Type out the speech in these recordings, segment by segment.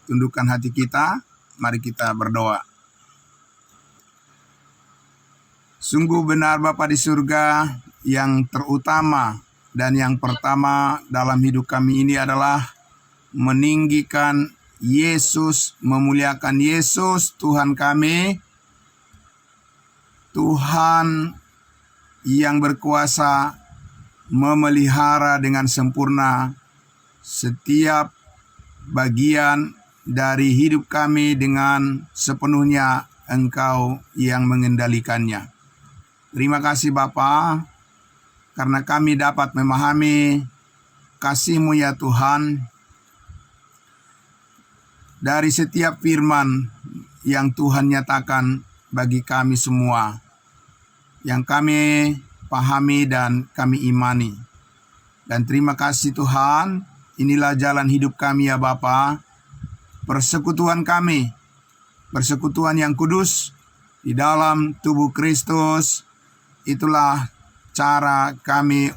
Tundukkan hati kita, mari kita berdoa. Sungguh benar Bapa di surga, yang terutama dan yang pertama dalam hidup kami ini adalah meninggikan Yesus, memuliakan Yesus Tuhan kami, Tuhan yang berkuasa memelihara dengan sempurna setiap bagian dari hidup kami dengan sepenuhnya Engkau yang mengendalikannya. Terima kasih Bapa, karena kami dapat memahami kasih-Mu ya Tuhan, dari setiap firman yang Tuhan nyatakan bagi kami semua, yang kami pahami dan kami imani. Dan terima kasih Tuhan, inilah jalan hidup kami ya Bapa, persekutuan kami, persekutuan yang kudus di dalam tubuh Kristus. Itulah cara kami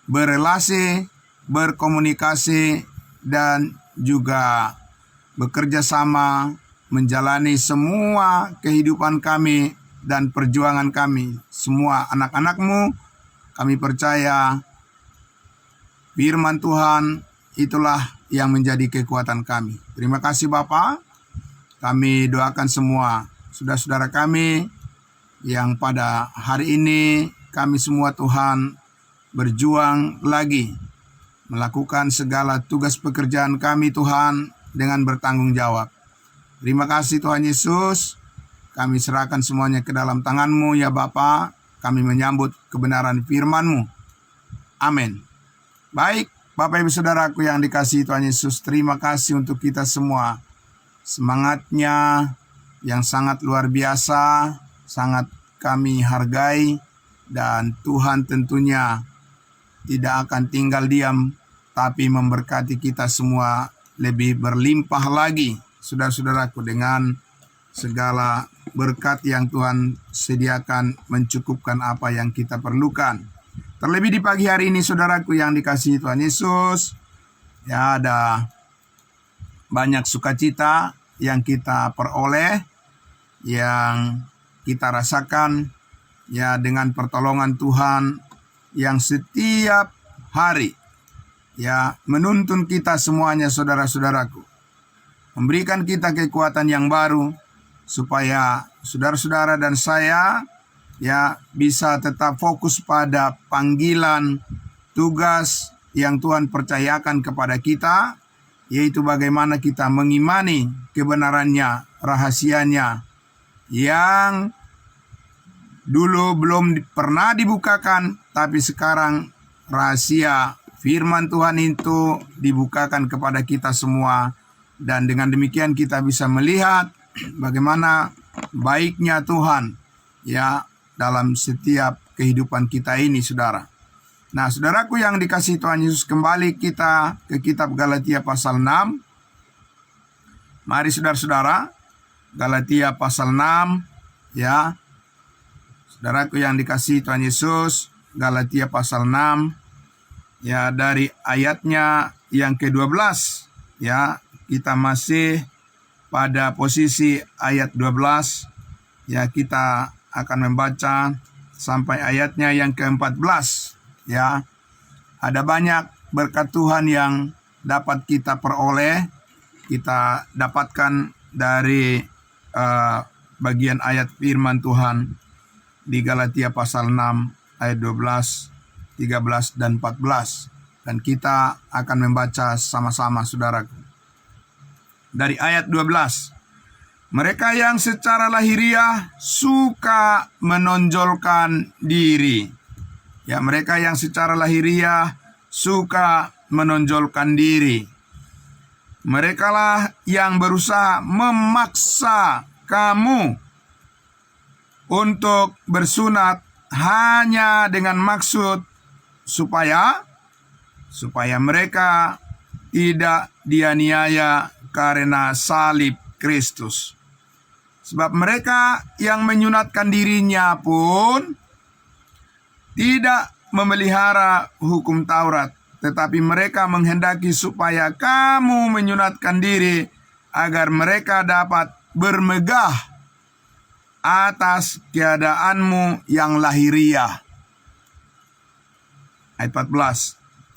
berelasi, berkomunikasi, dan juga bekerja sama menjalani semua kehidupan kami dan perjuangan kami. Semua anak-anak-Mu, kami percaya firman Tuhan itulah yang menjadi kekuatan kami. Terima kasih Bapa. Kami doakan semua saudara-saudara kami yang pada hari ini kami semua Tuhan berjuang lagi melakukan segala tugas pekerjaan kami Tuhan dengan bertanggung jawab. Terima kasih Tuhan Yesus. Kami serahkan semuanya ke dalam tangan-Mu ya Bapa. Kami menyambut kebenaran firman-Mu. Amin. Baik, Bapak Ibu Saudaraku yang dikasihi Tuhan Yesus, terima kasih untuk kita semua. Semangatnya yang sangat luar biasa, sangat kami hargai, dan Tuhan tentunya tidak akan tinggal diam, tapi memberkati kita semua lebih berlimpah lagi, saudara-saudaraku, dengan segala berkat yang Tuhan sediakan mencukupkan apa yang kita perlukan. Terlebih di pagi hari ini saudaraku yang dikasihi Tuhan Yesus, ya ada banyak sukacita yang kita peroleh, yang kita rasakan ya dengan pertolongan Tuhan yang setiap hari ya menuntun kita semuanya saudara-saudaraku, memberikan kita kekuatan yang baru supaya saudara-saudara dan saya ya bisa tetap fokus pada panggilan tugas yang Tuhan percayakan kepada kita, yaitu bagaimana kita mengimani kebenarannya, rahasianya yang dulu belum pernah dibukakan, tapi sekarang rahasia firman Tuhan itu dibukakan kepada kita semua, dan dengan demikian kita bisa melihat bagaimana baiknya Tuhan ya dalam setiap kehidupan kita ini, saudara. Nah, saudaraku yang dikasihi Tuhan Yesus, kembali kita ke kitab Galatia pasal 6. Mari saudara-saudara, Galatia pasal 6 ya. Saudaraku yang dikasihi Tuhan Yesus, Galatia pasal 6 ya, dari ayatnya yang ke-12 ya. Kita masih pada posisi ayat 12 ya, kita akan membaca sampai ayatnya yang ke-14 ya. Ada banyak berkat Tuhan yang dapat kita peroleh, kita dapatkan dari bagian ayat firman Tuhan di Galatia pasal 6 ayat 12, 13 dan 14. Dan kita akan membaca sama-sama saudaraku. Dari ayat 12. Mereka yang secara lahiriah suka menonjolkan diri. Ya, mereka yang secara lahiriah suka menonjolkan diri. Merekalah yang berusaha memaksa kamu untuk bersunat hanya dengan maksud supaya mereka tidak dianiaya karena salib Kristus. Sebab mereka yang menyunatkan dirinya pun tidak memelihara hukum Taurat, tetapi mereka menghendaki supaya kamu menyunatkan diri agar mereka dapat bermegah atas keadaanmu yang lahiriah. Ayat 14.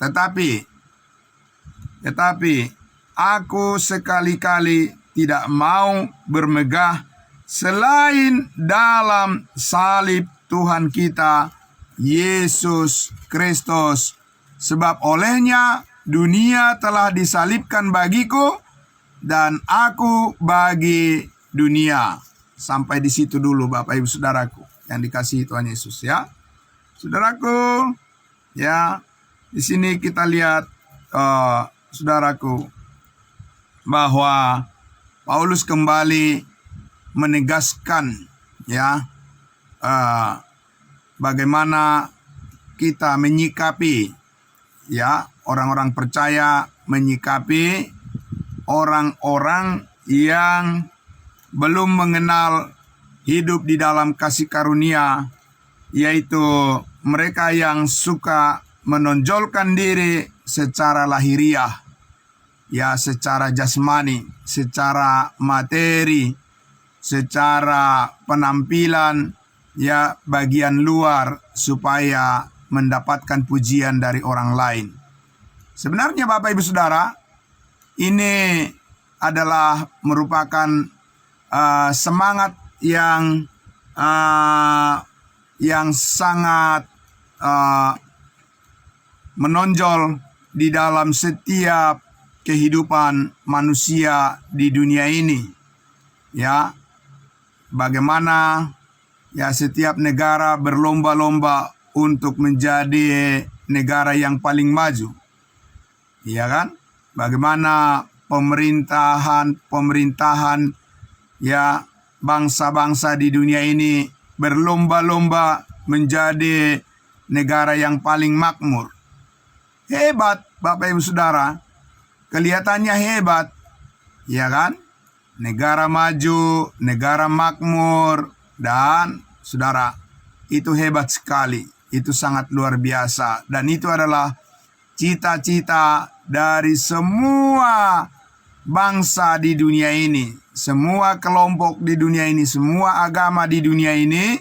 Tetapi aku sekali-kali tidak mau bermegah selain dalam salib Tuhan kita Yesus Kristus. Sebab olehnya dunia telah disalibkan bagiku dan aku bagi dunia. Sampai di situ dulu Bapak Ibu Saudaraku yang dikasihi Tuhan Yesus ya. Saudaraku, ya, di sini kita lihat saudaraku bahwa Paulus kembali menegaskan ya bagaimana kita menyikapi ya orang-orang percaya, menyikapi orang-orang yang belum mengenal hidup di dalam kasih karunia, yaitu mereka yang suka menonjolkan diri secara lahiriah, ya, secara jasmani, secara materi, secara penampilan, ya, bagian luar, supaya mendapatkan pujian dari orang lain. Sebenarnya Bapak Ibu Saudara, ini adalah merupakan semangat yang sangat menonjol di dalam setiap kehidupan manusia di dunia ini. Ya, bagaimana ya setiap negara berlomba-lomba untuk menjadi negara yang paling maju. Iya kan? Bagaimana pemerintahan ya bangsa-bangsa di dunia ini berlomba-lomba menjadi negara yang paling makmur. Hebat Bapak Ibu Saudara. Kelihatannya hebat. Ya kan? Negara maju, negara makmur, dan saudara, itu hebat sekali. Itu sangat luar biasa. Dan itu adalah cita-cita dari semua bangsa di dunia ini. Semua kelompok di dunia ini, semua agama di dunia ini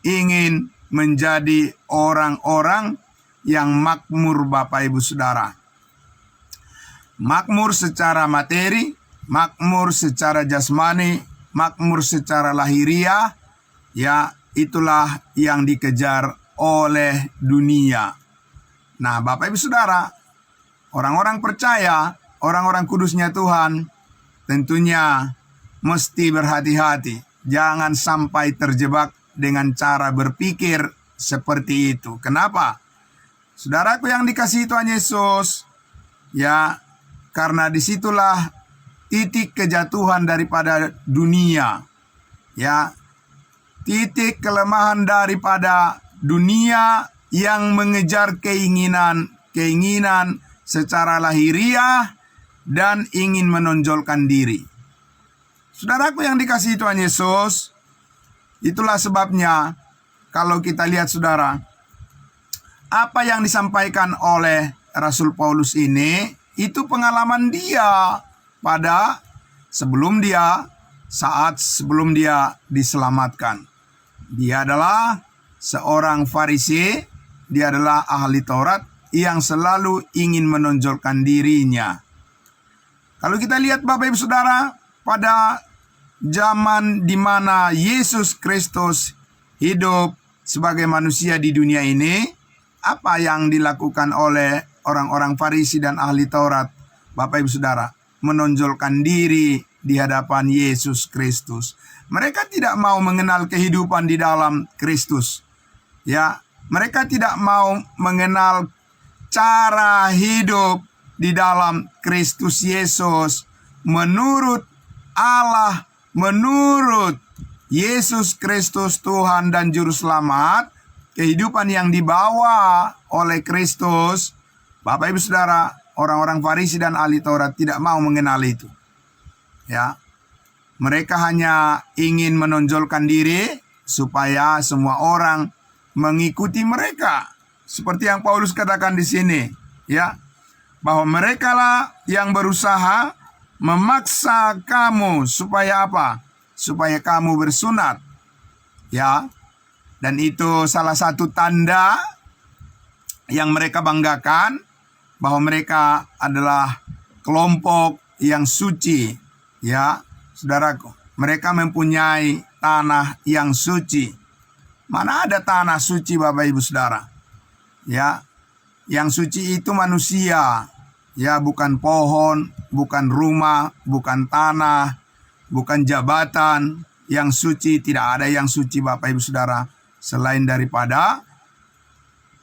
ingin menjadi orang-orang yang makmur Bapak Ibu Saudara. Makmur secara materi, makmur secara jasmani, makmur secara lahiriah, ya itulah yang dikejar oleh dunia. Nah, Bapak Ibu Saudara, orang-orang percaya, orang-orang kudusnya Tuhan, tentunya mesti berhati-hati. Jangan sampai terjebak dengan cara berpikir seperti itu. Kenapa? Saudaraku yang dikasihi Tuhan Yesus, ya, karena disitulah titik kejatuhan daripada dunia. Ya, titik kelemahan daripada dunia yang mengejar keinginan secara lahiriah dan ingin menonjolkan diri. Saudaraku yang dikasihi Tuhan Yesus, itulah sebabnya kalau kita lihat saudara, apa yang disampaikan oleh Rasul Paulus ini, itu pengalaman dia pada saat sebelum dia diselamatkan. Dia adalah seorang Farisi, dia adalah ahli Taurat yang selalu ingin menonjolkan dirinya. Kalau kita lihat Bapak Ibu Saudara, pada zaman di mana Yesus Kristus hidup sebagai manusia di dunia ini, apa yang dilakukan oleh orang-orang Farisi dan ahli Taurat, Bapak Ibu Saudara? Menonjolkan diri di hadapan Yesus Kristus. Mereka tidak mau mengenal kehidupan di dalam Kristus. Ya, mereka tidak mau mengenal cara hidup di dalam Kristus Yesus menurut Allah, menurut Yesus Kristus Tuhan dan Juru Selamat. Kehidupan yang dibawa oleh Kristus, Bapak Ibu Saudara, orang-orang Farisi dan ahli Taurat tidak mau mengenal itu. Ya, mereka hanya ingin menonjolkan diri supaya semua orang mengikuti mereka. Seperti yang Paulus katakan di sini, ya, bahwa mereka lah yang berusaha memaksa kamu supaya apa? Supaya kamu bersunat, ya. Dan itu salah satu tanda yang mereka banggakan, bahwa mereka adalah kelompok yang suci, ya, saudaraku. Mereka mempunyai tanah yang suci. Mana ada tanah suci, Bapak Ibu Saudara? Ya, yang suci itu manusia, ya, bukan pohon, bukan rumah, bukan tanah, bukan jabatan. Yang suci, tidak ada yang suci, Bapak Ibu Saudara, selain daripada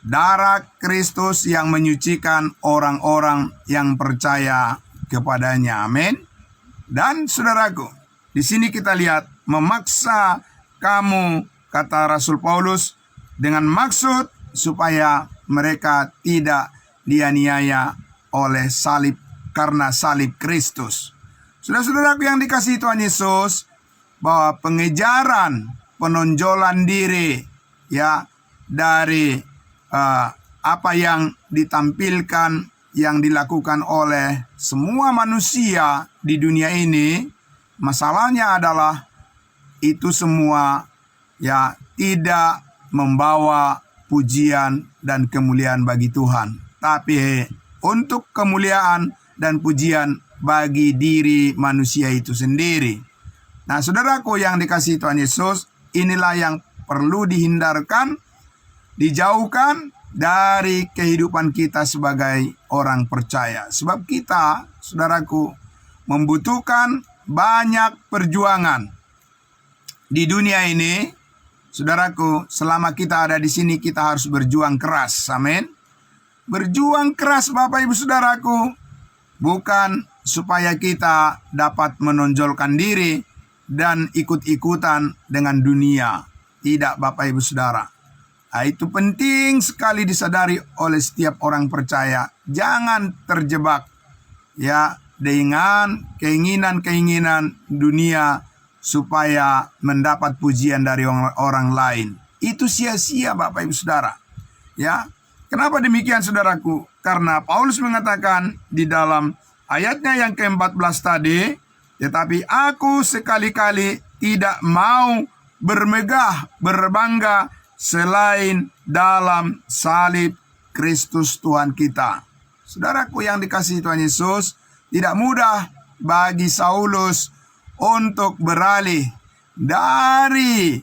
darah Kristus yang menyucikan orang-orang yang percaya kepadanya. Amin. Dan saudaraku, di sini kita lihat memaksa kamu, kata Rasul Paulus, dengan maksud supaya mereka tidak dianiaya oleh salib, karena salib Kristus. Saudara-saudaraku yang dikasihi Tuhan Yesus, bahwa pengejaran, penonjolan diri, ya, dari apa yang ditampilkan, yang dilakukan oleh semua manusia di dunia ini, masalahnya adalah itu semua, ya, tidak membawa pujian dan kemuliaan bagi Tuhan, tapi untuk kemuliaan dan pujian bagi diri manusia itu sendiri. Nah, saudaraku yang dikasihi Tuhan Yesus, inilah yang perlu dihindarkan, dijauhkan dari kehidupan kita sebagai orang percaya. Sebab kita, saudaraku, membutuhkan banyak perjuangan di dunia ini. Saudaraku, selama kita ada di sini, kita harus berjuang keras. Amin. Berjuang keras, Bapak Ibu Saudaraku, bukan supaya kita dapat menonjolkan diri dan ikut-ikutan dengan dunia. Tidak, Bapak Ibu Saudara. Nah, itu penting sekali disadari oleh setiap orang percaya. Jangan terjebak, ya, dengan keinginan-keinginan dunia supaya mendapat pujian dari orang lain. Itu sia-sia, Bapak Ibu Saudara. Ya, kenapa demikian, saudaraku? Karena Paulus mengatakan di dalam ayatnya yang ke-14 tadi, tetapi aku sekali-kali tidak mau bermegah, berbangga selain dalam salib Kristus Tuhan kita. Saudaraku yang dikasihi Tuhan Yesus, tidak mudah bagi Saulus untuk beralih dari,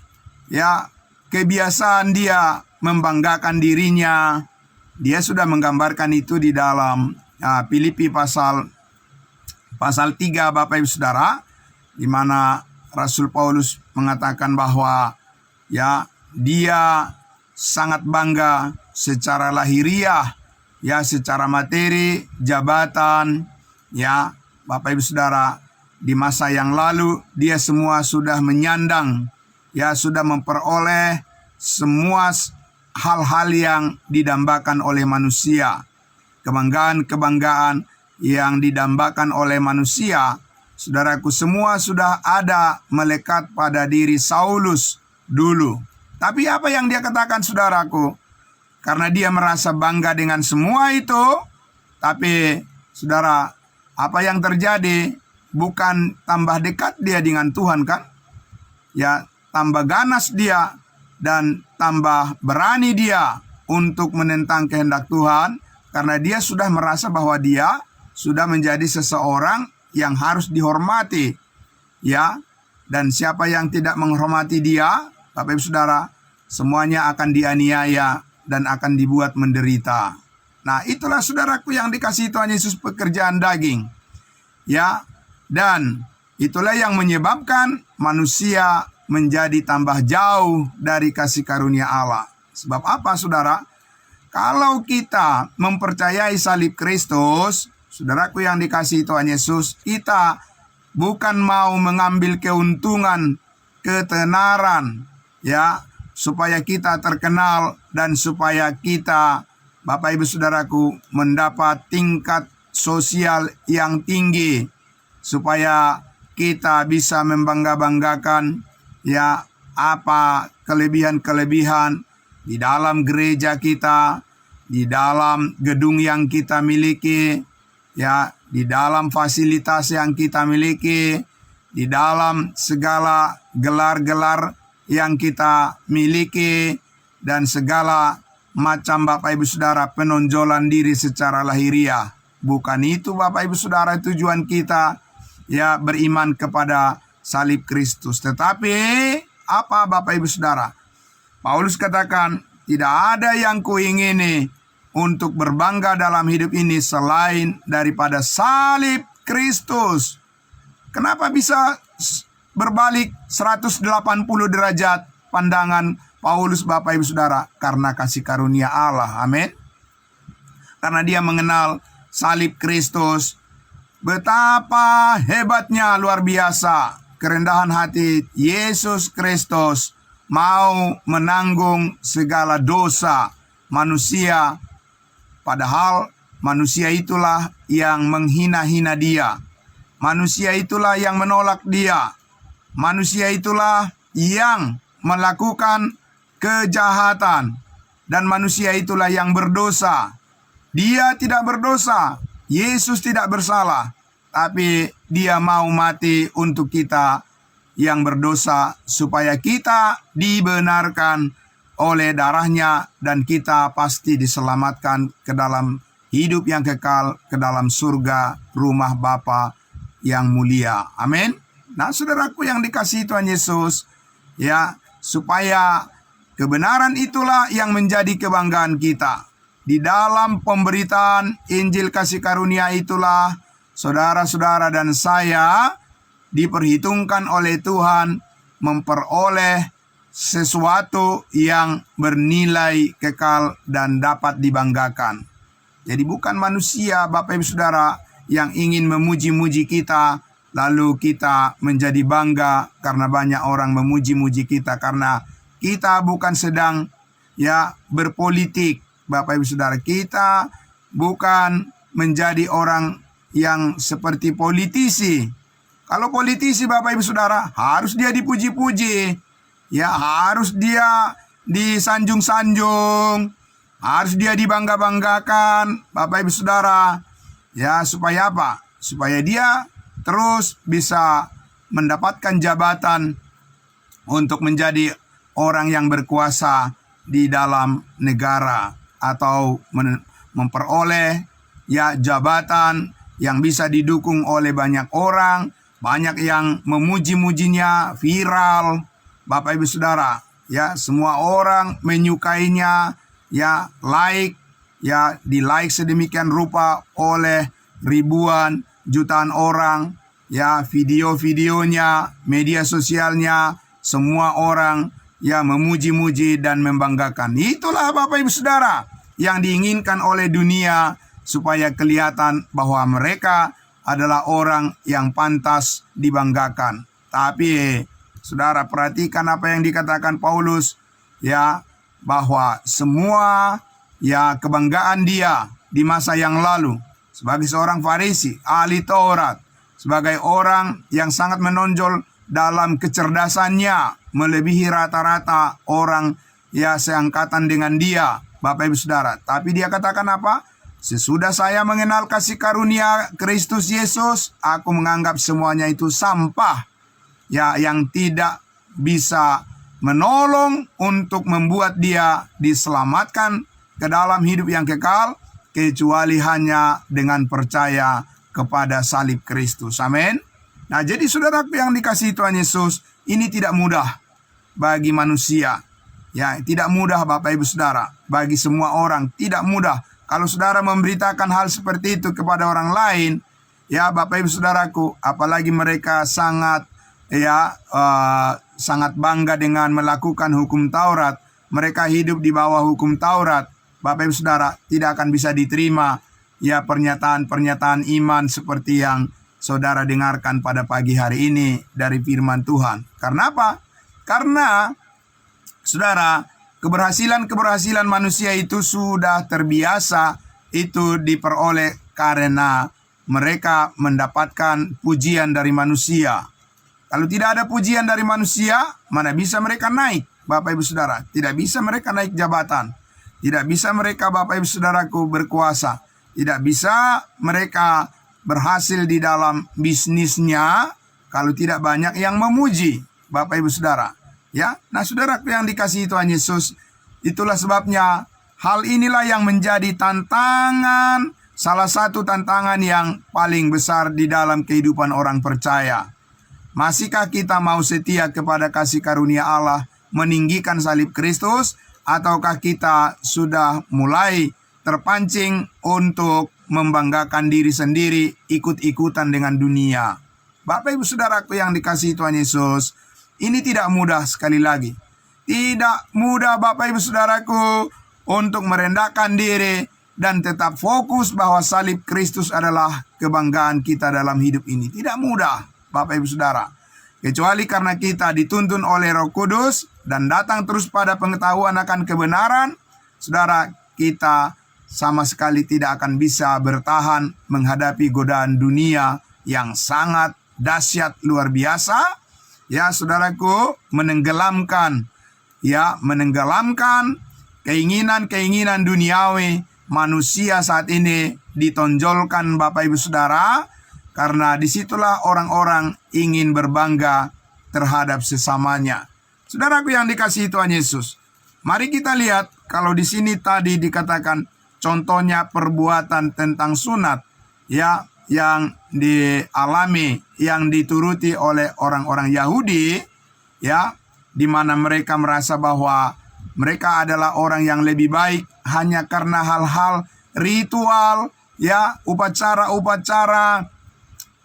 ya, kebiasaan dia membanggakan dirinya. Dia sudah menggambarkan itu di dalam Filipi pasal 3, Bapak Ibu Saudara, di mana Rasul Paulus mengatakan bahwa, ya, dia sangat bangga secara lahiriah, ya, secara materi, jabatan, ya, Bapak Ibu Saudara, di masa yang lalu dia semua sudah menyandang, ya, sudah memperoleh semua hal-hal yang didambakan oleh manusia. Kebanggaan-kebanggaan yang didambakan oleh manusia, saudaraku, semua sudah ada melekat pada diri Saulus dulu. Tapi apa yang dia katakan, saudaraku? Karena dia merasa bangga dengan semua itu, tapi saudara, apa yang terjadi? Bukan tambah dekat dia dengan Tuhan, kan? Ya, tambah ganas dia dan tambah berani dia untuk menentang kehendak Tuhan, karena dia sudah merasa bahwa dia sudah menjadi seseorang yang harus dihormati, ya. Dan siapa yang tidak menghormati dia, Bapak Ibu Saudara, semuanya akan dianiaya dan akan dibuat menderita. Nah, itulah, saudaraku yang dikasihi Tuhan Yesus, pekerjaan daging, ya. Dan itulah yang menyebabkan manusia menjadi tambah jauh dari kasih karunia Allah. Sebab apa, saudara? Kalau kita mempercayai salib Kristus, saudaraku yang dikasihi Tuhan Yesus, kita bukan mau mengambil keuntungan, ketenaran, ya, supaya kita terkenal dan supaya kita, Bapak Ibu Saudaraku, mendapat tingkat sosial yang tinggi, supaya kita bisa membangga-banggakan, ya, apa kelebihan-kelebihan di dalam gereja kita, di dalam gedung yang kita miliki, ya, di dalam fasilitas yang kita miliki, di dalam segala gelar-gelar yang kita miliki, dan segala macam Bapak Ibu Saudara penonjolan diri secara lahiriah. Bukan itu Bapak Ibu Saudara tujuan kita, ya, beriman kepada salib Kristus. Tetapi apa Bapak Ibu Saudara? Paulus katakan, tidak ada yang kuingini untuk berbangga dalam hidup ini selain daripada salib Kristus. Kenapa bisa berbalik 180 derajat pandangan Paulus Bapak Ibu Saudara? Karena kasih karunia Allah. Amin. Karena dia mengenal salib Kristus. Betapa hebatnya, luar biasa kerendahan hati Yesus Kristus mau menanggung segala dosa manusia. Padahal manusia itulah yang menghina-hina dia. Manusia itulah yang menolak dia. Manusia itulah yang melakukan kejahatan. Dan manusia itulah yang berdosa. Dia tidak berdosa. Yesus tidak bersalah. Tapi dia mau mati untuk kita yang berdosa, supaya kita dibenarkan oleh darahnya, dan kita pasti diselamatkan ke dalam hidup yang kekal, ke dalam surga, rumah Bapa yang mulia. Amin. Nah, saudaraku yang dikasihi Tuhan Yesus, ya, supaya kebenaran itulah yang menjadi kebanggaan kita. Di dalam pemberitaan Injil kasih karunia itulah saudara-saudara dan saya diperhitungkan oleh Tuhan memperoleh sesuatu yang bernilai kekal dan dapat dibanggakan. Jadi bukan manusia Bapak Ibu Saudara yang ingin memuji-muji kita, lalu kita menjadi bangga karena banyak orang memuji-muji kita, karena kita bukan sedang, ya, berpolitik. Bapak Ibu Saudara, kita bukan menjadi orang yang seperti politisi. Kalau politisi Bapak Ibu Saudara, harus dia dipuji-puji, ya, harus dia disanjung-sanjung, harus dia dibangga-banggakan Bapak Ibu Saudara, ya, supaya apa? Supaya dia terus bisa mendapatkan jabatan untuk menjadi orang yang berkuasa di dalam negara, atau memperoleh, ya, jabatan yang bisa didukung oleh banyak orang. Banyak yang memuji-mujinya, viral Bapak Ibu Saudara, ya, semua orang menyukainya, ya, like, ya, di like sedemikian rupa oleh ribuan jutaan orang, ya, video-videonya, media sosialnya, semua orang, ya, memuji-muji dan membanggakan. Itulah Bapak Ibu Saudara yang diinginkan oleh dunia, supaya kelihatan bahwa mereka adalah orang yang pantas dibanggakan. Tapi saudara perhatikan apa yang dikatakan Paulus, ya, bahwa semua, ya, kebanggaan dia di masa yang lalu sebagai seorang Farisi, ahli Taurat, sebagai orang yang sangat menonjol dalam kecerdasannya, melebihi rata-rata orang, ya, seangkatan dengan dia, Bapak Ibu Saudara. Tapi dia katakan apa? Sesudah saya mengenal kasih karunia Kristus Yesus, aku menganggap semuanya itu sampah, ya, yang tidak bisa menolong untuk membuat dia diselamatkan ke dalam hidup yang kekal, kecuali hanya dengan percaya kepada salib Kristus. Amin. Nah, jadi saudaraku yang dikasihi Tuhan Yesus, ini tidak mudah bagi manusia, ya, tidak mudah Bapak Ibu Saudara, bagi semua orang tidak mudah. Kalau saudara memberitakan hal seperti itu kepada orang lain, ya Bapak Ibu Saudaraku, apalagi mereka sangat, ya, sangat bangga dengan melakukan hukum Taurat, mereka hidup di bawah hukum Taurat, Bapak Ibu Saudara, tidak akan bisa diterima, ya, pernyataan-pernyataan iman seperti yang saudara dengarkan pada pagi hari ini dari firman Tuhan. Karena apa? Karena saudara, keberhasilan manusia itu sudah terbiasa itu diperoleh karena mereka mendapatkan pujian dari manusia. Kalau tidak ada pujian dari manusia, mana bisa mereka naik, Bapak Ibu Saudara? Tidak bisa mereka naik jabatan. Tidak bisa mereka, Bapak Ibu Saudaraku, berkuasa. Tidak bisa mereka berhasil di dalam bisnisnya kalau tidak banyak yang memuji, Bapak Ibu Saudara. Ya, nah saudaraku yang dikasihi Tuhan Yesus, itulah sebabnya hal inilah yang menjadi tantangan, salah satu tantangan yang paling besar di dalam kehidupan orang percaya. Masihkah kita mau setia kepada kasih karunia Allah, meninggikan salib Kristus, ataukah kita sudah mulai terpancing untuk membanggakan diri sendiri, ikut-ikutan dengan dunia? Bapak Ibu Saudaraku yang dikasihi Tuhan Yesus, ini tidak mudah sekali lagi. Tidak mudah Bapak Ibu Saudaraku untuk merendahkan diri dan tetap fokus bahwa salib Kristus adalah kebanggaan kita dalam hidup ini. Tidak mudah Bapak Ibu Saudara. Kecuali karena kita dituntun oleh Roh Kudus dan datang terus pada pengetahuan akan kebenaran, saudara, kita sama sekali tidak akan bisa bertahan menghadapi godaan dunia yang sangat dahsyat luar biasa. Ya, saudaraku, menenggelamkan keinginan-keinginan duniawi manusia saat ini ditonjolkan Bapak Ibu Saudara, karena disitulah orang-orang ingin berbangga terhadap sesamanya. Saudaraku yang dikasihi Tuhan Yesus, mari kita lihat kalau di sini tadi dikatakan contohnya perbuatan tentang sunat, ya, yang dialami, yang dituruti oleh orang-orang Yahudi, ya, di mana mereka merasa bahwa mereka adalah orang yang lebih baik hanya karena hal-hal ritual, ya, upacara-upacara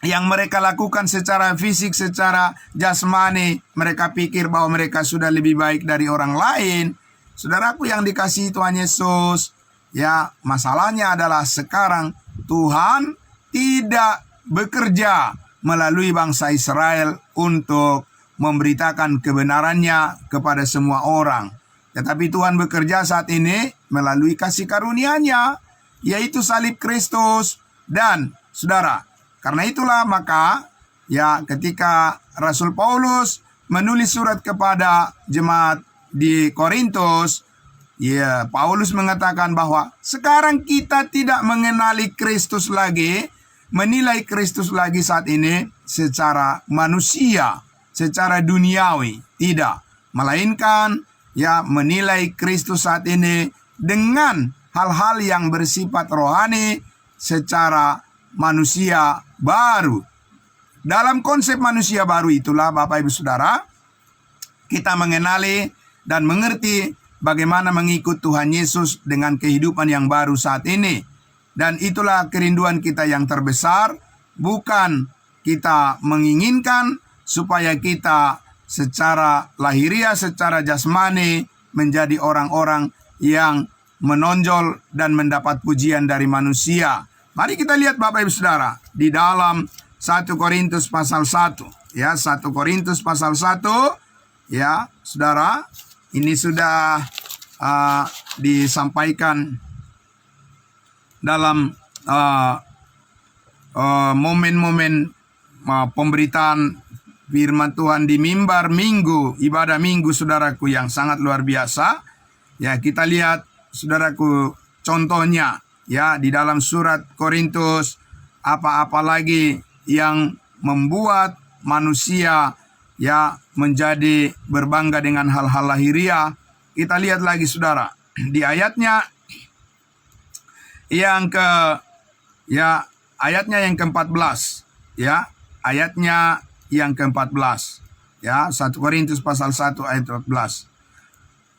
yang mereka lakukan secara fisik, secara jasmani. Mereka pikir bahwa mereka sudah lebih baik dari orang lain. Saudaraku yang dikasihi Tuhan Yesus, ya, masalahnya adalah sekarang Tuhan tidak bekerja melalui bangsa Israel untuk memberitakan kebenarannya kepada semua orang. Tetapi Tuhan bekerja saat ini melalui kasih karunia-Nya, yaitu salib Kristus. Dan saudara, karena itulah maka, ya, ketika Rasul Paulus menulis surat kepada jemaat di Korintus, ya, Paulus mengatakan bahwa sekarang kita tidak mengenali Kristus lagi, menilai Kristus lagi saat ini secara manusia, secara duniawi, tidak. Melainkan, ya, menilai Kristus saat ini dengan hal-hal yang bersifat rohani secara manusia baru. Dalam konsep manusia baru itulah Bapak Ibu Saudara, kita mengenali dan mengerti bagaimana mengikut Tuhan Yesus dengan kehidupan yang baru saat ini. Dan itulah kerinduan kita yang terbesar, bukan kita menginginkan supaya kita secara lahiriah, secara jasmani menjadi orang-orang yang menonjol dan mendapat pujian dari manusia. Mari kita lihat Bapak Ibu Saudara di dalam 1 Korintus pasal 1, ya, 1 Korintus pasal 1, ya, Saudara, ini sudah disampaikan dalam momen-momen pemberitaan firman Tuhan di mimbar minggu, ibadah minggu, saudaraku, yang sangat luar biasa. Ya, kita lihat saudaraku contohnya, ya, di dalam surat Korintus, apa-apa lagi yang membuat manusia, ya, menjadi berbangga dengan hal-hal lahiriah. Kita lihat lagi saudara, di ayatnya yang ayatnya yang ke-14, ya, ayatnya yang ke-14, ya, 1 Korintus pasal 1 ayat 14.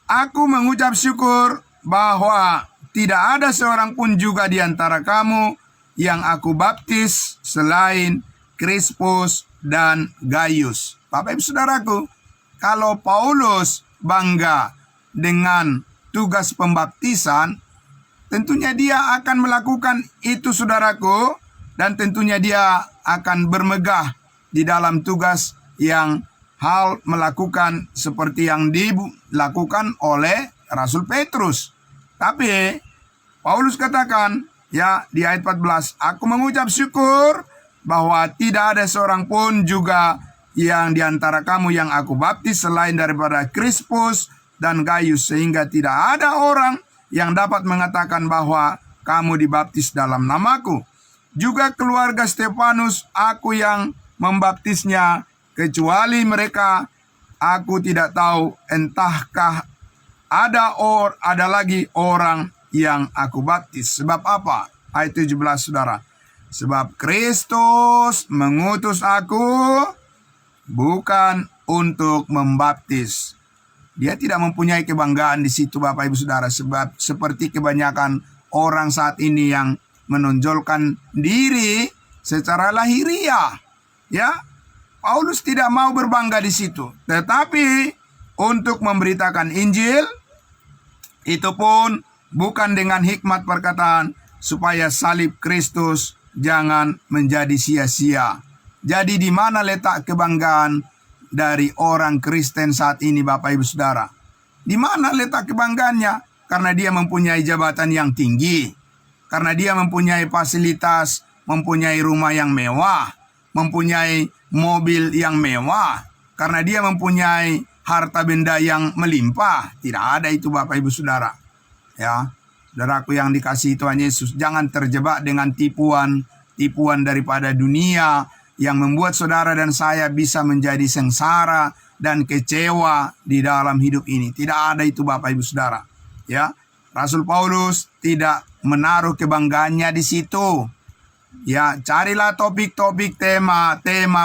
Aku mengucap syukur bahwa tidak ada seorang pun juga di antara kamu yang aku baptis selain Krispus dan Gaius. Bapak Ibu Saudaraku, kalau Paulus bangga dengan tugas pembaptisan, tentunya dia akan melakukan itu, saudaraku, dan tentunya dia akan bermegah di dalam tugas yang hal melakukan seperti yang dilakukan oleh Rasul Petrus. Tapi Paulus katakan, ya, di ayat 14, aku mengucap syukur bahwa tidak ada seorang pun juga yang di antara kamu yang aku baptis selain daripada Krispus dan Gaius, sehingga tidak ada orang yang dapat mengatakan bahwa kamu dibaptis dalam namaku. Juga keluarga Stefanus aku yang membaptisnya, kecuali mereka aku tidak tahu entahkah ada lagi orang yang aku baptis. Sebab apa? Ayat 17 saudara. Sebab Kristus mengutus aku bukan untuk membaptis. Dia tidak mempunyai kebanggaan di situ Bapak Ibu Saudara. Sebab seperti kebanyakan orang saat ini yang menonjolkan diri secara lahiriah. Ya, Paulus tidak mau berbangga di situ. Tetapi untuk memberitakan Injil, itu pun bukan dengan hikmat perkataan, supaya salib Kristus jangan menjadi sia-sia. Jadi di mana letak kebanggaan dari orang Kristen saat ini Bapak Ibu Saudara? Di mana letak kebanggaannya? Karena dia mempunyai jabatan yang tinggi. Karena dia mempunyai fasilitas, mempunyai rumah yang mewah, mempunyai mobil yang mewah. Karena dia mempunyai harta benda yang melimpah. Tidak ada itu Bapak Ibu Saudara. Ya. Saudaraku yang dikasihi Tuhan Yesus, jangan terjebak dengan tipuan daripada dunia yang membuat saudara dan saya bisa menjadi sengsara dan kecewa di dalam hidup ini. Tidak ada itu Bapak Ibu Saudara. Ya, Rasul Paulus tidak menaruh kebanggaannya di situ. Ya, carilah topik-topik tema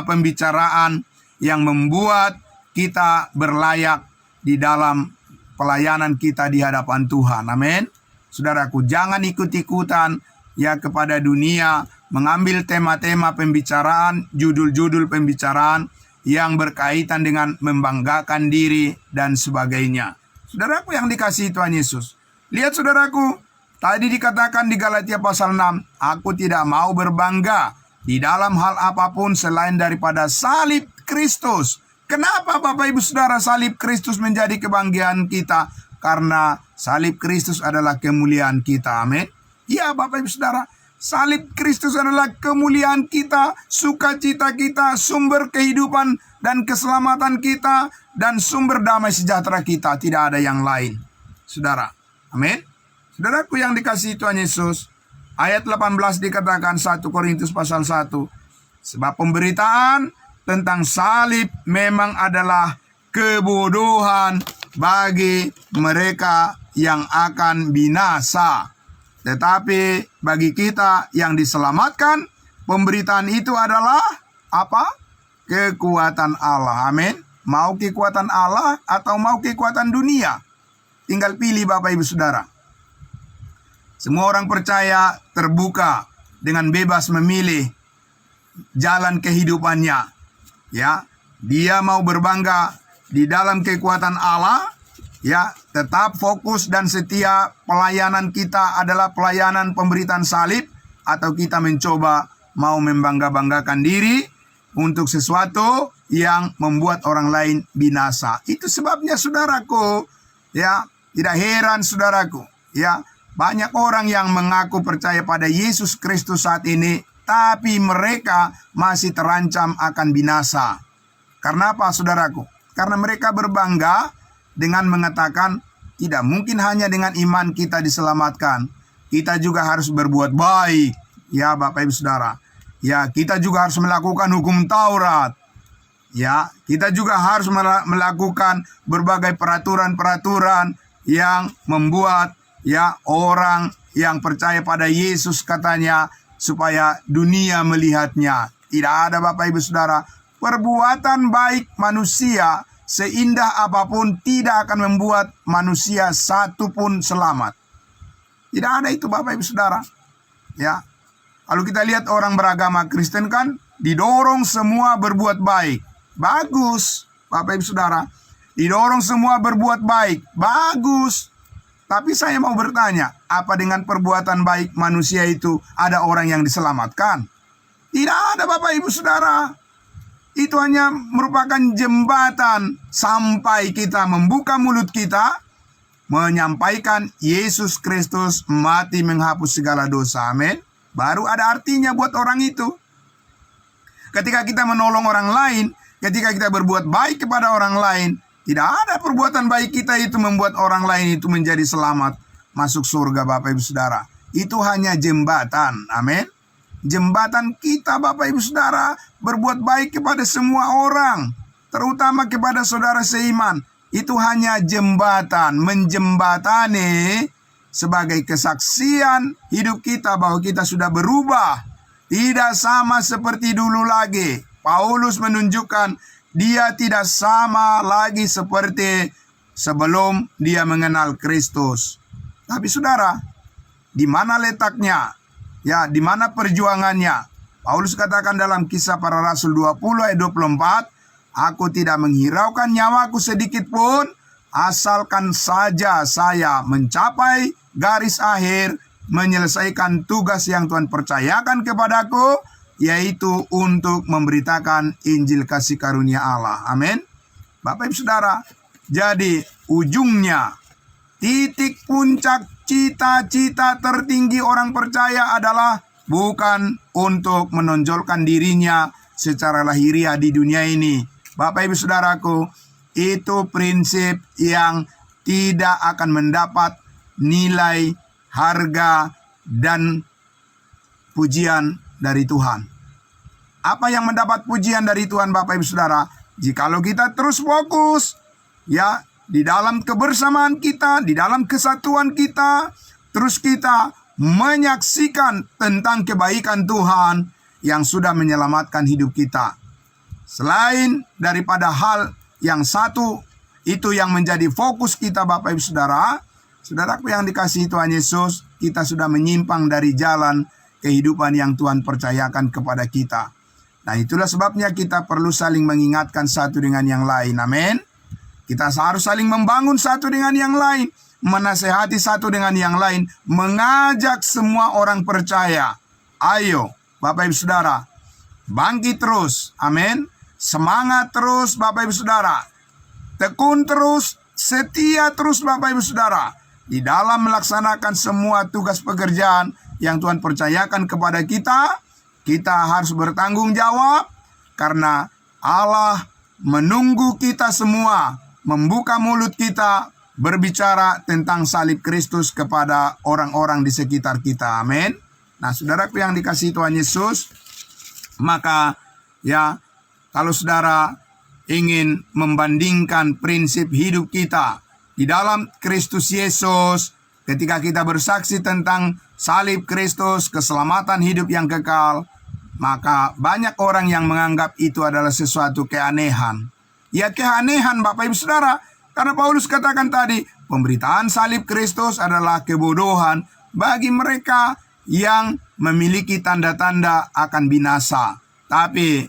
pembicaraan yang membuat kita berlayak di dalam pelayanan kita di hadapan Tuhan. Amin. Saudaraku, jangan ikut-ikutan ya kepada dunia, mengambil tema-tema pembicaraan, judul-judul pembicaraan yang berkaitan dengan membanggakan diri dan sebagainya. Saudaraku yang dikasihi Tuhan Yesus, lihat saudaraku, tadi dikatakan di Galatia pasal 6, aku tidak mau berbangga di dalam hal apapun selain daripada salib Kristus. Kenapa Bapak Ibu Saudara salib Kristus menjadi kebanggaan kita? Karena salib Kristus adalah kemuliaan kita. Amin. Ya Bapak Ibu Saudara, salib Kristus adalah kemuliaan kita, sukacita kita, sumber kehidupan dan keselamatan kita, dan sumber damai sejahtera kita. Tidak ada yang lain, saudara. Amin. Saudaraku yang dikasihi Tuhan Yesus, ayat 18 dikatakan 1 Korintus pasal 1. Sebab pemberitaan tentang salib memang adalah kebodohan bagi mereka yang akan binasa. Tetapi bagi kita yang diselamatkan, pemberitaan itu adalah apa? Kekuatan Allah. Amin. Mau kekuatan Allah atau mau kekuatan dunia? Tinggal pilih Bapak Ibu Saudara. Semua orang percaya terbuka dengan bebas memilih jalan kehidupannya. Ya, dia mau berbangga di dalam kekuatan Allah, ya, tetap fokus dan setia pelayanan kita adalah pelayanan pemberitaan salib, atau kita mencoba mau membangga-banggakan diri untuk sesuatu yang membuat orang lain binasa. Itu sebabnya saudaraku, ya, tidak heran saudaraku, ya, banyak orang yang mengaku percaya pada Yesus Kristus saat ini, tapi mereka masih terancam akan binasa. Karena apa saudaraku? Karena mereka berbangga dengan mengatakan tidak mungkin hanya dengan iman kita diselamatkan. Kita juga harus berbuat baik. Ya Bapak Ibu Saudara. Ya, kita juga harus melakukan hukum Taurat. Ya, kita juga harus melakukan berbagai peraturan-peraturan yang membuat ya orang yang percaya pada Yesus katanya supaya dunia melihatnya. Tidak ada Bapak Ibu Saudara, perbuatan baik manusia seindah apapun tidak akan membuat manusia satu pun selamat. Tidak ada itu Bapak Ibu Saudara. Ya. Kalau kita lihat orang beragama Kristen kan didorong semua berbuat baik. Bagus Bapak Ibu Saudara. Didorong semua berbuat baik. Bagus. Tapi saya mau bertanya, apa dengan perbuatan baik manusia itu ada orang yang diselamatkan? Tidak ada Bapak Ibu Saudara. Itu hanya merupakan jembatan sampai kita membuka mulut kita, menyampaikan Yesus Kristus mati menghapus segala dosa. Amin. Baru ada artinya buat orang itu. Ketika kita menolong orang lain, ketika kita berbuat baik kepada orang lain, tidak ada perbuatan baik kita itu membuat orang lain itu menjadi selamat. masuk surga Bapak Ibu Saudara. Itu hanya jembatan. Amin. Jembatan kita Bapak Ibu Saudara berbuat baik kepada semua orang, terutama kepada saudara seiman. Itu hanya jembatan, menjembatani sebagai kesaksian hidup kita bahwa kita sudah berubah. Tidak sama seperti dulu lagi. Paulus menunjukkan dia tidak sama lagi seperti sebelum dia mengenal Kristus. Tapi saudara, di mana letaknya? Ya, di mana perjuangannya? Paulus katakan dalam Kisah Para Rasul 20 ayat 24, aku tidak menghiraukan nyawaku sedikit pun, asalkan saja saya mencapai garis akhir, menyelesaikan tugas yang Tuhan percayakan kepadaku, yaitu untuk memberitakan Injil kasih karunia Allah. Amin. Bapak Ibu Saudara, jadi ujungnya, titik puncak cita-cita tertinggi orang percaya adalah bukan untuk menonjolkan dirinya secara lahiriah di dunia ini. Bapak Ibu Saudaraku, itu prinsip yang tidak akan mendapat nilai, harga, dan pujian dari Tuhan. Apa yang mendapat pujian dari Tuhan Bapak Ibu Saudara? Jikalau kita terus fokus ya di dalam kebersamaan kita, di dalam kesatuan kita, terus kita menyaksikan tentang kebaikan Tuhan yang sudah menyelamatkan hidup kita. Selain daripada hal yang satu itu yang menjadi fokus kita Bapak Ibu Saudara, saudaraku yang dikasihi Tuhan Yesus, kita sudah menyimpang dari jalan kehidupan yang Tuhan percayakan kepada kita. Nah, itulah sebabnya kita perlu saling mengingatkan satu dengan yang lain. Amin. Kita harus saling membangun satu dengan yang lain, menasehati satu dengan yang lain, mengajak semua orang percaya. Ayo, Bapak Ibu Saudara, bangkit terus. Amin. Semangat terus Bapak Ibu Saudara. Tekun terus, setia terus Bapak Ibu Saudara, di dalam melaksanakan semua tugas pekerjaan yang Tuhan percayakan kepada kita. Kita harus bertanggung jawab karena Allah menunggu kita semua membuka mulut kita berbicara tentang salib Kristus kepada orang-orang di sekitar kita. Amin. Nah, saudaraku yang dikasihi Tuhan Yesus, maka ya, kalau saudara ingin membandingkan prinsip hidup kita di dalam Kristus Yesus, ketika kita bersaksi tentang salib Kristus, keselamatan hidup yang kekal, maka banyak orang yang menganggap itu adalah sesuatu keanehan. Ya, keanehan Bapak Ibu Saudara, karena Paulus katakan tadi, pemberitaan salib Kristus adalah kebodohan bagi mereka yang memiliki tanda-tanda akan binasa. Tapi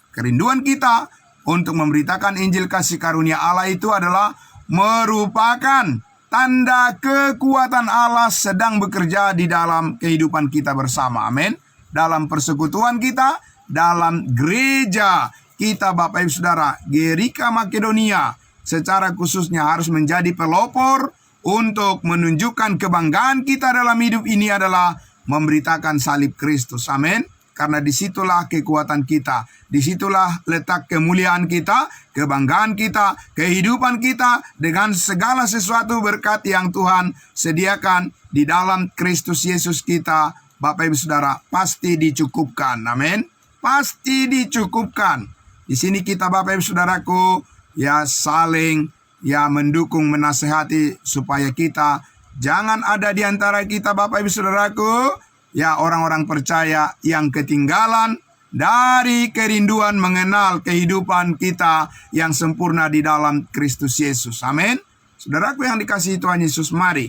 kerinduan kita untuk memberitakan Injil kasih karunia Allah itu adalah merupakan tanda kekuatan Allah sedang bekerja di dalam kehidupan kita bersama. Amin. Dalam persekutuan kita, dalam gereja kita Bapak Ibu Saudara, Gerika Makedonia secara khususnya harus menjadi pelopor untuk menunjukkan kebanggaan kita dalam hidup ini adalah memberitakan salib Kristus. Amin. Karena disitulah kekuatan kita, disitulah letak kemuliaan kita, kebanggaan kita, kehidupan kita dengan segala sesuatu berkat yang Tuhan sediakan di dalam Kristus Yesus kita. Bapak Ibu Saudara, pasti dicukupkan. Amin. Pasti dicukupkan. Di sini kita Bapak Ibu Saudaraku ya saling ya mendukung, menasehati supaya kita jangan ada di antara kita Bapak Ibu Saudaraku ya orang-orang percaya yang ketinggalan dari kerinduan mengenal kehidupan kita yang sempurna di dalam Kristus Yesus. Amin. Saudaraku yang dikasihi Tuhan Yesus, mari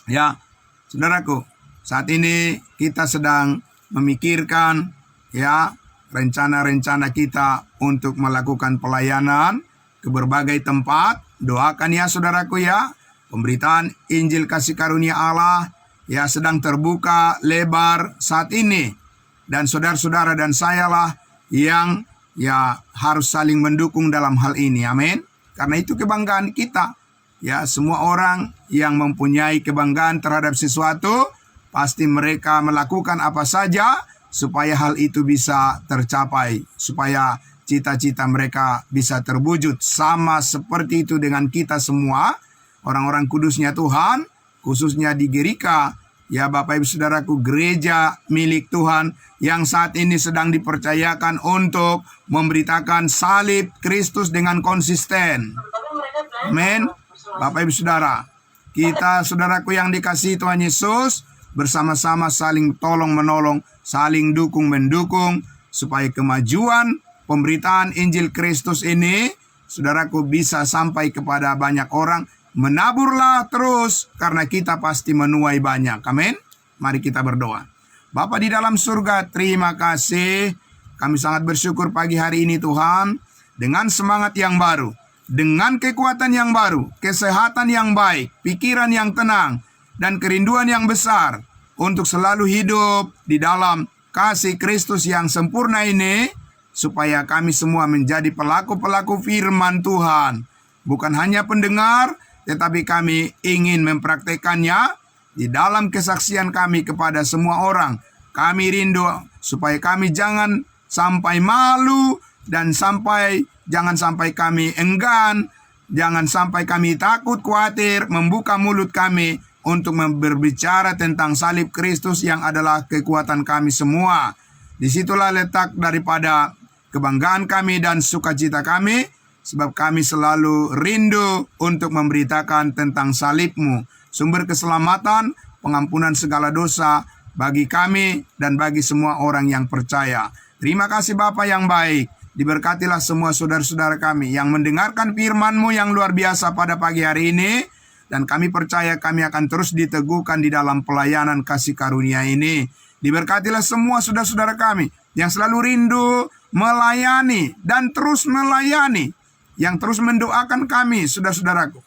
ya saudaraku, saat ini kita sedang memikirkan ya rencana-rencana kita untuk melakukan pelayanan ke berbagai tempat. Doakan ya saudaraku ya, pemberitaan Injil kasih karunia Allah ya sedang terbuka lebar saat ini. Dan saudara-saudara dan sayalah yang ya harus saling mendukung dalam hal ini. Amin. Karena itu kebanggaan kita. Ya, semua orang yang mempunyai kebanggaan terhadap sesuatu, pasti mereka melakukan apa saja supaya hal itu bisa tercapai, supaya cita-cita mereka bisa terwujud. Sama seperti itu dengan kita semua, orang-orang kudusnya Tuhan, khususnya di Gerika. Ya Bapak Ibu Saudaraku, gereja milik Tuhan yang saat ini sedang dipercayakan untuk memberitakan salib Kristus dengan konsisten. Amin. Bapak Ibu Saudara, kita saudaraku yang dikasihi Tuhan Yesus, bersama-sama saling tolong menolong, saling dukung mendukung, supaya kemajuan pemberitaan Injil Kristus ini, saudaraku, bisa sampai kepada banyak orang. Menaburlah terus, karena kita pasti menuai banyak. Amin. Mari kita berdoa. Bapa di dalam surga, terima kasih. Kami sangat bersyukur pagi hari ini Tuhan, dengan semangat yang baru, dengan kekuatan yang baru, kesehatan yang baik, pikiran yang tenang, dan kerinduan yang besar untuk selalu hidup di dalam kasih Kristus yang sempurna ini, supaya kami semua menjadi pelaku-pelaku firman Tuhan. Bukan hanya pendengar, tetapi kami ingin mempraktekannya di dalam kesaksian kami kepada semua orang. Kami rindu supaya kami jangan sampai malu, dan jangan sampai kami enggan, jangan sampai kami takut, khawatir membuka mulut kami untuk berbicara tentang salib Kristus yang adalah kekuatan kami semua. Disitulah letak daripada kebanggaan kami dan sukacita kami, sebab kami selalu rindu untuk memberitakan tentang salib-Mu, sumber keselamatan, pengampunan segala dosa bagi kami dan bagi semua orang yang percaya. Terima kasih Bapa yang baik. Diberkatilah semua saudara-saudara kami yang mendengarkan firman-Mu yang luar biasa pada pagi hari ini. Dan kami percaya kami akan terus diteguhkan di dalam pelayanan kasih karunia ini. Diberkatilah semua saudara-saudara kami yang selalu rindu melayani dan terus melayani, yang terus mendoakan kami, saudara-saudaraku.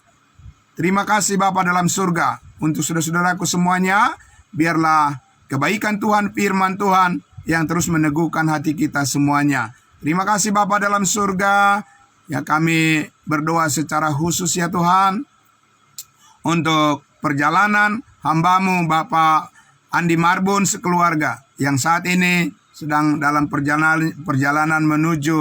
Terima kasih Bapa dalam surga. Untuk saudara-saudaraku semuanya, biarlah kebaikan Tuhan, firman Tuhan yang terus meneguhkan hati kita semuanya. Terima kasih Bapa dalam surga. Ya, kami berdoa secara khusus ya Tuhan, untuk perjalanan hamba-Mu Bapak Andi Marbun sekeluarga, yang saat ini sedang dalam perjalanan menuju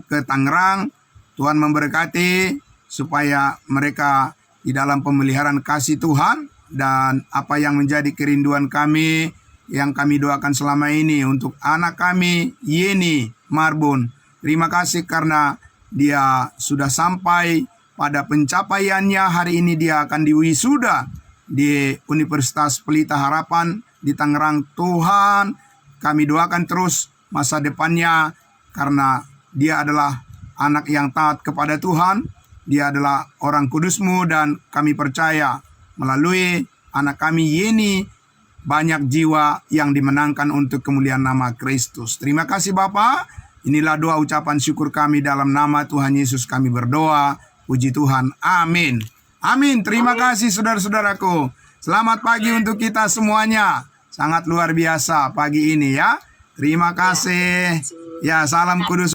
ke Tangerang. Tuhan memberkati supaya mereka di dalam pemeliharaan kasih Tuhan, dan apa yang menjadi kerinduan kami, yang kami doakan selama ini untuk anak kami Yeni Marbun. Terima kasih karena dia sudah sampai pada pencapaiannya. Hari ini dia akan diwisuda di Universitas Pelita Harapan di Tangerang. Tuhan, kami doakan terus masa depannya, karena dia adalah anak yang taat kepada Tuhan. Dia adalah orang kudus-Mu, dan kami percaya melalui anak kami Yeni, banyak jiwa yang dimenangkan untuk kemuliaan nama Kristus. Terima kasih Bapa. Inilah doa ucapan syukur kami dalam nama Tuhan Yesus kami berdoa. Puji Tuhan. Amin. Amin. Terima kasih saudara-saudaraku. Selamat pagi untuk kita semuanya. Sangat luar biasa pagi ini ya. Terima kasih. Ya, salam kudus.